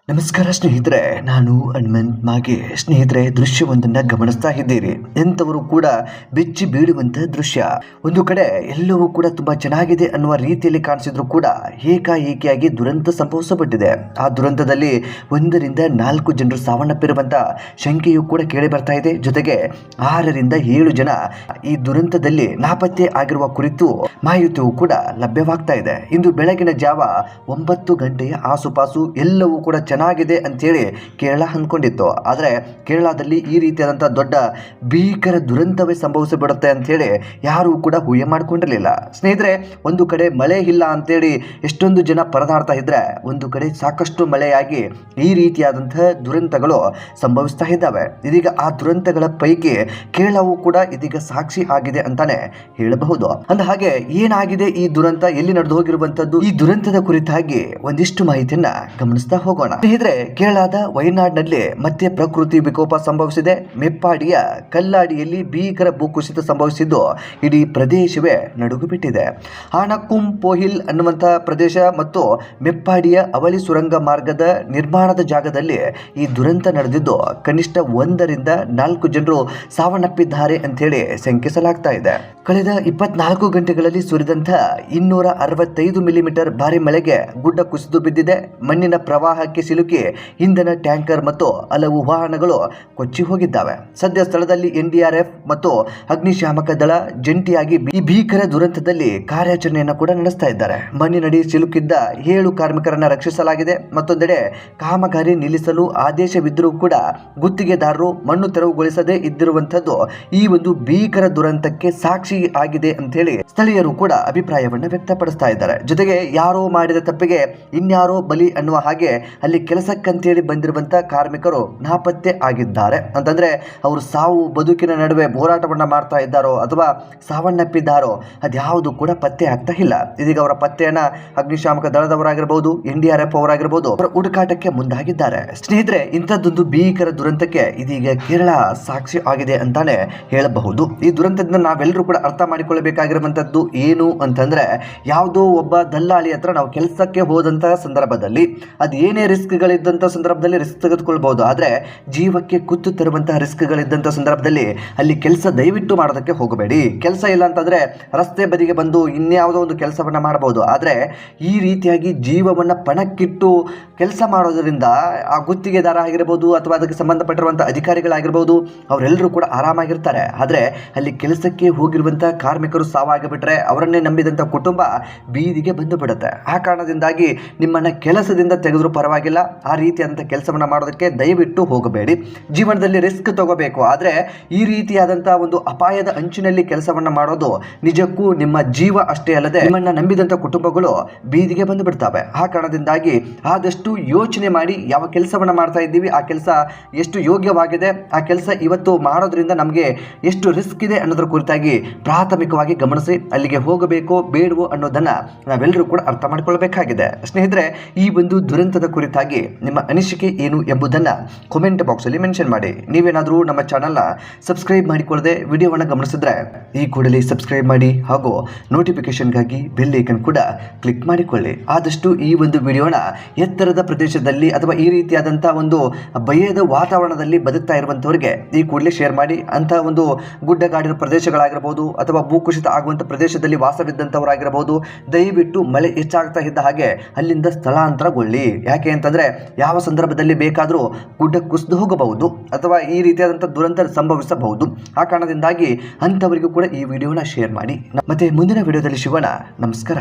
ನಮಸ್ಕಾರ ಸ್ನೇಹಿತರೆ, ನಾನು ಹನುಮಂತ್ ಮಾಗೆ. ಸ್ನೇಹಿತರೆ, ದೃಶ್ಯವೊಂದನ್ನು ಗಮನಿಸ್ತಾ ಇದ್ದೀರಿ. ಎಂಥವರು ಕೂಡ ಬೆಚ್ಚಿ ಬೀಳುವಂತಹ ದೃಶ್ಯ. ಒಂದು ಕಡೆ ಎಲ್ಲವೂ ಕೂಡ ತುಂಬಾ ಚೆನ್ನಾಗಿದೆ ಅನ್ನುವ ರೀತಿಯಲ್ಲಿ ಕಾಣಿಸಿದ್ರು ಕೂಡ ಏಕಾಏಕಿಯಾಗಿ ದುರಂತ ಸಂಭವಿಸಲ್ಪಟ್ಟಿದೆ. ಆ ದುರಂತದಲ್ಲಿ 1 ರಿಂದ 4 ಜನರು ಸಾವನ್ನಪ್ಪಿರುವಂತಹ ಶಂಕೆಯೂ ಕೂಡ ಕೇಳಿ ಬರ್ತಾ ಇದೆ. ಜೊತೆಗೆ 6 ರಿಂದ 7 ಜನ ಈ ದುರಂತದಲ್ಲಿ ನಾಪತ್ತೆ ಆಗಿರುವ ಕುರಿತು ಮಾಹಿತಿಯೂ ಕೂಡ ಲಭ್ಯವಾಗ್ತಾ ಇದೆ. ಇಂದು ಬೆಳಗಿನ ಜಾವ 9 ಗಂಟೆಯ ಆಸುಪಾಸು ಎಲ್ಲವೂ ಕೂಡ ಚೆನ್ನಾಗಿದೆ ಅಂತೇಳಿ ಕೇರಳ ಅಂದ್ಕೊಂಡಿತ್ತು. ಆದರೆ ಕೇರಳದಲ್ಲಿ ಈ ರೀತಿಯಾದಂತಹ ದೊಡ್ಡ ಭೀಕರ ದುರಂತವೇ ಸಂಭವಿಸಿಬಿಡುತ್ತೆ ಅಂತೇಳಿ ಯಾರೂ ಕೂಡ ಊಹೆ ಮಾಡ್ಕೊಂಡಿರಲಿಲ್ಲ. ಸ್ನೇಹಿತರೆ, ಒಂದು ಕಡೆ ಮಳೆ ಇಲ್ಲ ಅಂತೇಳಿ ಎಷ್ಟೊಂದು ಜನ ಪರದಾಡ್ತಾ ಇದ್ರೆ, ಒಂದು ಕಡೆ ಸಾಕಷ್ಟು ಮಳೆಯಾಗಿ ಈ ರೀತಿಯಾದಂತಹ ದುರಂತಗಳು ಸಂಭವಿಸ್ತಾ ಇದ್ದಾವೆ. ಇದೀಗ ಆ ದುರಂತಗಳ ಪೈಕಿ ಕೇರಳವು ಕೂಡ ಇದೀಗ ಸಾಕ್ಷಿ ಆಗಿದೆ ಅಂತಾನೆ ಹೇಳಬಹುದು. ಅಂದ ಹಾಗೆ ಏನಾಗಿದೆ ಈ ದುರಂತ, ಎಲ್ಲಿ ನಡೆದು ಹೋಗಿರುವಂತದ್ದು, ಈ ದುರಂತದ ಕುರಿತಾಗಿ ಒಂದಿಷ್ಟು ಮಾಹಿತಿಯನ್ನ ಗಮನಿಸ್ತಾ ಹೋಗೋಣ. ಸ್ನೇಹಿತರೆ, ಕೇರಳದ ವಯನಾಡ್ನಲ್ಲಿ ಮತ್ತೆ ಪ್ರಕೃತಿ ವಿಕೋಪ ಸಂಭವಿಸಿದೆ. ಮೆಪ್ಪಾಡಿಯ ಕಲ್ಲಾಡಿಯಲ್ಲಿ ಭೀಕರ ಭೂಕುಸಿತ ಸಂಭವಿಸಿದ್ದು ಇಡೀ ಪ್ರದೇಶವೇ ನಡುಗು ಬಿಟ್ಟಿದೆ. ಆನಕುಂ ಪೋಹಿಲ್ ಅನ್ನುವಂತಹ ಪ್ರದೇಶ ಮತ್ತು ಮೆಪ್ಪಾಡಿಯ ಅವಳಿ ಸುರಂಗ ಮಾರ್ಗದ ನಿರ್ಮಾಣದ ಜಾಗದಲ್ಲಿ ಈ ದುರಂತ ನಡೆದಿದ್ದು ಕನಿಷ್ಠ 1 ರಿಂದ 4 ಜನರು ಸಾವನ್ನಪ್ಪಿದ್ದಾರೆ ಅಂತ ಹೇಳಿ ಶಂಕಿಸಲಾಗ್ತಾ ಇದೆ. ಕಳೆದ 24 ಗಂಟೆಗಳಲ್ಲಿ ಸುರಿದಂತಹ 265 ಮಿಲಿಮೀಟರ್ ಭಾರಿ ಮಳೆಗೆ ಗುಡ್ಡ ಕುಸಿದು ಬಿದ್ದಿದೆ. ಮಣ್ಣಿನ ಪ್ರವಾಹಕ್ಕೆ ಸಿಲುಕಿ ಇಂಧನ ಟ್ಯಾಂಕರ್ ಮತ್ತು ಹಲವು ವಾಹನಗಳು ಕೊಚ್ಚಿ ಹೋಗಿದ್ದಾವೆ. ಸದ್ಯ ಸ್ಥಳದಲ್ಲಿ NDRF ಮತ್ತು ಅಗ್ನಿಶಾಮಕ ದಳ ಜಂಟಿಯಾಗಿ ಈ ಭೀಕರ ದುರಂತದಲ್ಲಿ ಕಾರ್ಯಾಚರಣೆಯನ್ನು ಕೂಡ ನಡೆಸ್ತಾ ಇದ್ದಾರೆ. ಮಣ್ಣಿನಡಿ ಸಿಲುಕಿದ್ದ 7 ಕಾರ್ಮಿಕರನ್ನ ರಕ್ಷಿಸಲಾಗಿದೆ. ಮತ್ತೊಂದೆಡೆ ಕಾಮಗಾರಿ ನಿಲ್ಲಿಸಲು ಆದೇಶವಿದ್ದರೂ ಕೂಡ ಗುತ್ತಿಗೆದಾರರು ಮಣ್ಣು ತೆರವುಗೊಳಿಸದೇ ಇದ್ದಿರುವಂತದ್ದು ಈ ಒಂದು ಭೀಕರ ದುರಂತಕ್ಕೆ ಸಾಕ್ಷಿ ಆಗಿದೆ ಅಂತ ಹೇಳಿ ಸ್ಥಳೀಯರು ಕೂಡ ಅಭಿಪ್ರಾಯವನ್ನ ವ್ಯಕ್ತಪಡಿಸ್ತಾ ಇದ್ದಾರೆ. ಜೊತೆಗೆ ಯಾರೋ ಮಾಡಿದ ತಪ್ಪಿಗೆ ಇನ್ಯಾರೋ ಬಲಿ ಅನ್ನುವ ಹಾಗೆ ಅಲ್ಲಿ ಕೆಲಸಕ್ಕಂತೇಳಿ ಬಂದಿರುವಂತ ಕಾರ್ಮಿಕರು ನಾಪತ್ತೆ ಆಗಿದ್ದಾರೆ. ಅಂತಂದ್ರೆ ಅವರು ಸಾವು ಬದುಕಿನ ನಡುವೆ ಹೋರಾಟವನ್ನ ಮಾಡ್ತಾ ಇದ್ದಾರೋ ಅಥವಾ ಸಾವನ್ನಪ್ಪಿದ್ದಾರೋ ಅದ್ಯಾವುದು ಕೂಡ ಪತ್ತೆ ಆಗ್ತಾ ಇಲ್ಲ. ಇದೀಗ ಅವರ ಪತ್ತೆಯನ್ನ ಅಗ್ನಿಶಾಮಕ ದಳದವರಾಗಿರ್ಬೋದು, NDRF ಅವರಾಗಿರ್ಬೋದು ಅವರ ಹುಡುಕಾಟಕ್ಕೆ ಮುಂದಾಗಿದ್ದಾರೆ. ಸ್ನೇಹಿತರೆ, ಇಂಥದ್ದೊಂದು ಭೀಕರ ದುರಂತಕ್ಕೆ ಇದೀಗ ಕೇರಳ ಸಾಕ್ಷಿ ಆಗಿದೆ ಅಂತಾನೆ ಹೇಳಬಹುದು. ಈ ದುರಂತದಿಂದ ನಾವೆಲ್ಲರೂ ಕೂಡ ಅರ್ಥ ಮಾಡಿಕೊಳ್ಳಬೇಕಾಗಿರುವಂತದ್ದು ಏನು ಅಂತಂದ್ರೆ, ಯಾವುದೋ ಒಬ್ಬ ದಲ್ಲಾಳಿ ಹತ್ರ ನಾವು ಕೆಲಸಕ್ಕೆ ಹೋದಂತಹ ಸಂದರ್ಭದಲ್ಲಿ ಅದು ಏನೇ ರಿಸ್ಕ್ಗಳಿದ್ದಂಥ ಸಂದರ್ಭದಲ್ಲಿ ರಿಸ್ಕ್ ತೆಗೆದುಕೊಳ್ಬಹುದು. ಆದರೆ ಜೀವಕ್ಕೆ ಕುತ್ತು ತರುವಂತಹ ರಿಸ್ಕ್ಗಳಿದ್ದಂಥ ಸಂದರ್ಭದಲ್ಲಿ ಅಲ್ಲಿ ಕೆಲಸ ದಯವಿಟ್ಟು ಮಾಡೋದಕ್ಕೆ ಹೋಗಬೇಡಿ. ಕೆಲಸ ಇಲ್ಲ ಅಂತಂದ್ರೆ ರಸ್ತೆ ಬದಿಗೆ ಬಂದು ಇನ್ಯಾವುದೋ ಒಂದು ಕೆಲಸವನ್ನ ಮಾಡಬಹುದು. ಆದರೆ ಈ ರೀತಿಯಾಗಿ ಜೀವವನ್ನ ಪಣಕ್ಕಿಟ್ಟು ಕೆಲಸ ಮಾಡೋದ್ರಿಂದ ಆ ಗುತ್ತಿಗೆದಾರ ಆಗಿರ್ಬೋದು ಅಥವಾ ಅದಕ್ಕೆ ಸಂಬಂಧಪಟ್ಟಿರುವಂತಹ ಅಧಿಕಾರಿಗಳಾಗಿರ್ಬೋದು ಅವರೆಲ್ಲರೂ ಕೂಡ ಆರಾಮಾಗಿರ್ತಾರೆ. ಆದರೆ ಅಲ್ಲಿ ಕೆಲಸಕ್ಕೆ ಹೋಗಿರುವಂತಹ ಕಾರ್ಮಿಕರು ಸಾವಾಗಿಬಿಟ್ರೆ ಅವರನ್ನೇ ನಂಬಿದಂಥ ಕುಟುಂಬ ಬೀದಿಗೆ ಬಂದು ಬಿಡುತ್ತೆ. ಆ ಕಾರಣದಿಂದಾಗಿ ನಿಮ್ಮನ್ನ ಕೆಲಸದಿಂದ ತೆಗೆದ್ರು ಪರವಾಗಿಲ್ಲ, ಆ ರೀತಿಯಾದಂಥ ಕೆಲಸವನ್ನ ಮಾಡೋದಕ್ಕೆ ದಯವಿಟ್ಟು ಹೋಗಬೇಡಿ. ಜೀವನದಲ್ಲಿ ರಿಸ್ಕ್ ತಗೋಬೇಕು, ಆದರೆ ಈ ರೀತಿಯಾದಂತಹ ಒಂದು ಅಪಾಯದ ಅಂಚಿನಲ್ಲಿ ಕೆಲಸವನ್ನ ಮಾಡೋದು ನಿಜಕ್ಕೂ ನಿಮ್ಮ ಜೀವ ಅಷ್ಟೇ ಅಲ್ಲದೆ ನಿಮ್ಮನ್ನ ನಂಬಿದಂಥ ಕುಟುಂಬಗಳು ಬೀದಿಗೆ ಬಂದು ಬಿಡ್ತವೆ. ಆ ಕಾರಣದಿಂದಾಗಿ ಆದಷ್ಟು ಯೋಚನೆ ಮಾಡಿ ಯಾವ ಕೆಲಸವನ್ನ ಮಾಡ್ತಾ ಇದ್ದೀವಿ, ಆ ಕೆಲಸ ಎಷ್ಟು ಯೋಗ್ಯವಾಗಿದೆ, ಆ ಕೆಲಸ ಇವತ್ತು ಮಾಡೋದ್ರಿಂದ ನಮಗೆ ಎಷ್ಟು ರಿಸ್ಕ್ ಇದೆ ಅನ್ನೋದ್ರ ಕುರಿತಾಗಿ ಪ್ರಾಥಮಿಕವಾಗಿ ಗಮನಿಸಿ ಅಲ್ಲಿಗೆ ಹೋಗಬೇಕೋ ಬೇಡವೋ ಅನ್ನೋದನ್ನ ನಾವೆಲ್ಲರೂ ಕೂಡ ಅರ್ಥ ಮಾಡಿಕೊಳ್ಳಬೇಕಾಗಿದೆ. ಸ್ನೇಹಿತರೆ, ಈ ಒಂದು ದುರಂತದ ಕುರಿತಾಗಿ ನಿಮ್ಮ ಅನಿಸಿಕೆ ಏನು ಎಂಬುದನ್ನು ಕಾಮೆಂಟ್ ಬಾಕ್ಸ್ ಅಲ್ಲಿ ಮೆನ್ಷನ್ ಮಾಡಿ. ನೀವೇನಾದರೂ ನಮ್ಮ ಚಾನಲ್ನ ಸಬ್ಸ್ಕ್ರೈಬ್ ಮಾಡಿಕೊಳ್ಳದೆ ವಿಡಿಯೋವನ್ನು ಗಮನಿಸಿದ್ರೆ ಈ ಕೂಡಲೇ ಸಬ್ಸ್ಕ್ರೈಬ್ ಮಾಡಿ ಹಾಗೂ ನೋಟಿಫಿಕೇಶನ್ಗಾಗಿ ಬೆಲ್ ಐಕನ್ ಕೂಡ ಕ್ಲಿಕ್ ಮಾಡಿಕೊಳ್ಳಿ. ಆದಷ್ಟು ಈ ಒಂದು ವಿಡಿಯೋನ ಎತ್ತರದ ಪ್ರದೇಶದಲ್ಲಿ ಅಥವಾ ಈ ರೀತಿಯಾದಂತಹ ಒಂದು ಭಯದ ವಾತಾವರಣದಲ್ಲಿ ಬದುಕ್ತಾ ಇರುವಂತವರಿಗೆ ಈ ಕೂಡಲೇ ಶೇರ್ ಮಾಡಿ. ಅಂತಹ ಒಂದು ಗುಡ್ಡಗಾಡಿನ ಪ್ರದೇಶಗಳಾಗಿರಬಹುದು ಅಥವಾ ಭೂಕುಸಿತ ಆಗುವಂಥ ಪ್ರದೇಶದಲ್ಲಿ ವಾಸವಿದ್ದಂಥವರಾಗಿರಬಹುದು, ದಯವಿಟ್ಟು ಮಳೆ ಹೆಚ್ಚಾಗ್ತಾ ಇದ್ದ ಹಾಗೆ ಅಲ್ಲಿಂದ ಸ್ಥಳಾಂತರಗೊಳ್ಳಿ. ಯಾಕೆ ಅಂತಂದ್ರೆ ಯಾವ ಸಂದರ್ಭದಲ್ಲಿ ಬೇಕಾದರೂ ಗುಡ್ಡ ಕುಸಿದು ಹೋಗಬಹುದು ಅಥವಾ ಈ ರೀತಿಯಾದಂಥ ದುರಂತ ಸಂಭವಿಸಬಹುದು. ಆ ಕಾರಣದಿಂದಾಗಿ ಅಂಥವರಿಗೂ ಕೂಡ ಈ ವಿಡಿಯೋನ ಶೇರ್ ಮಾಡಿ. ಮತ್ತೆ ಮುಂದಿನ ವಿಡಿಯೋದಲ್ಲಿ ಸಿಗೋಣ. ನಮಸ್ಕಾರ.